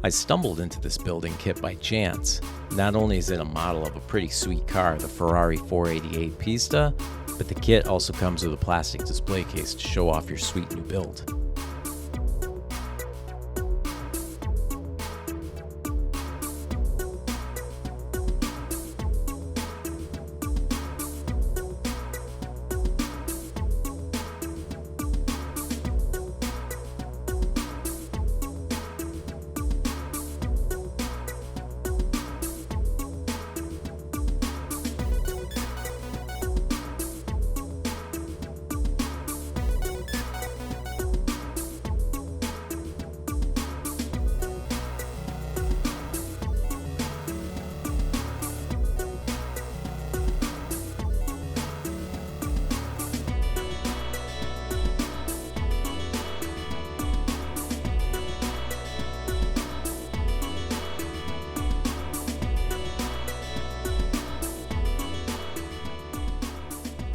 I stumbled into this building kit by chance. Not only is it a model of a pretty sweet car, the Ferrari 488 Pista, but the kit also comes with a plastic display case to show off your sweet new build.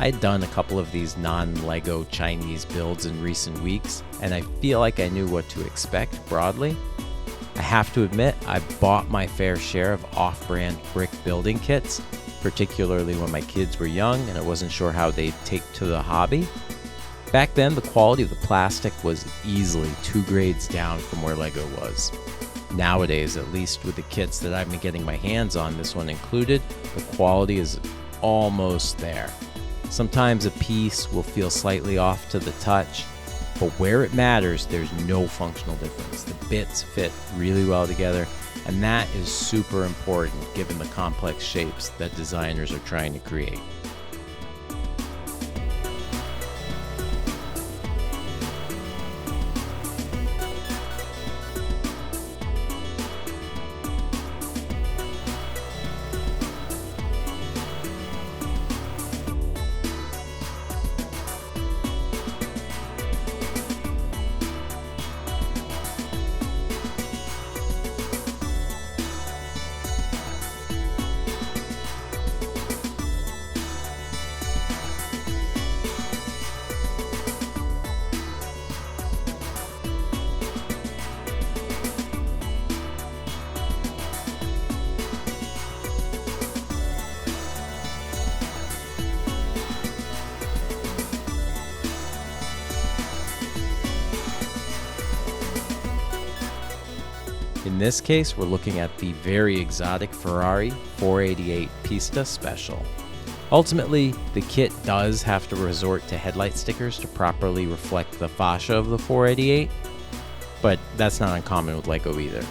I had done a couple of these non-Lego Chinese builds in recent weeks, and I feel like I knew what to expect broadly. I have to admit, I bought my fair share of off-brand brick building kits, particularly when my kids were young and I wasn't sure how they'd take to the hobby. Back then, the quality of the plastic was easily 2 grades down from where Lego was. Nowadays, at least with the kits that I've been getting my hands on, this one included, the quality is almost there. Sometimes a piece will feel slightly off to the touch, but where it matters, there's no functional difference. The bits fit really well together, and that is super important given the complex shapes that designers are trying to create. In this case, we're looking at the very exotic Ferrari 488 Pista Special. Ultimately, the kit does have to resort to headlight stickers to properly reflect the fascia of the 488, but that's not uncommon with Lego either.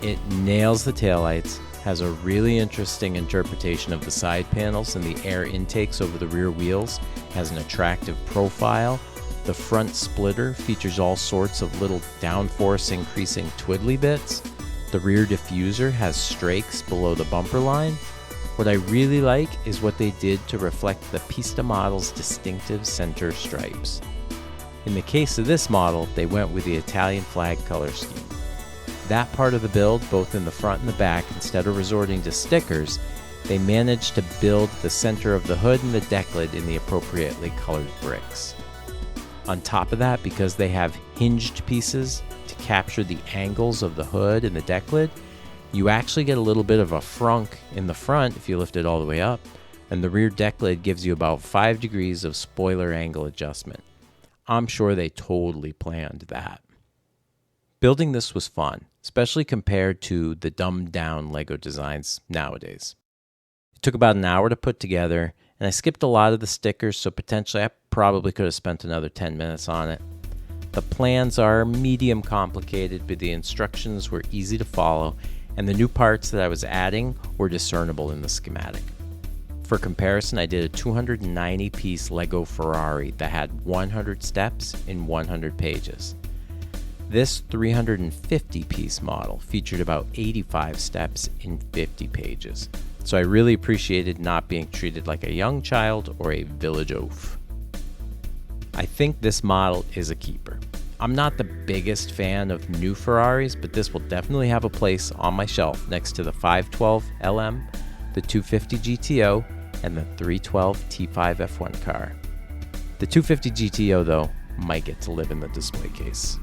It nails the taillights, has a really interesting interpretation of the side panels and the air intakes over the rear wheels, has an attractive profile. The front splitter features all sorts of little downforce increasing twiddly bits. The rear diffuser has strakes below the bumper line. What I really like is what they did to reflect the Pista model's distinctive center stripes. In the case of this model, they went with the Italian flag color scheme. That part of the build, both in the front and the back, instead of resorting to stickers, they managed to build the center of the hood and the deck lid in the appropriately colored bricks. On top of that, because they have hinged pieces to capture the angles of the hood and the deck lid, you actually get a little bit of a frunk in the front if you lift it all the way up, and the rear deck lid gives you about 5 degrees of spoiler angle adjustment. I'm sure they totally planned that. Building this was fun, especially compared to the dumbed-down Lego designs nowadays. It took about an hour to put together, and I skipped a lot of the stickers, so potentially I probably could have spent another 10 minutes on it. The plans are medium complicated, but the instructions were easy to follow, and the new parts that I was adding were discernible in the schematic. For comparison, I did a 290-piece Lego Ferrari that had 100 steps in 100 pages. This 350-piece model featured about 85 steps in 50 pages. So I really appreciated not being treated like a young child or a village oaf. I think this model is a keeper. I'm not the biggest fan of new Ferraris, but this will definitely have a place on my shelf next to the 512 LM, the 250 GTO, and the 312 T5 F1 car. The 250 GTO, though, might get to live in the display case.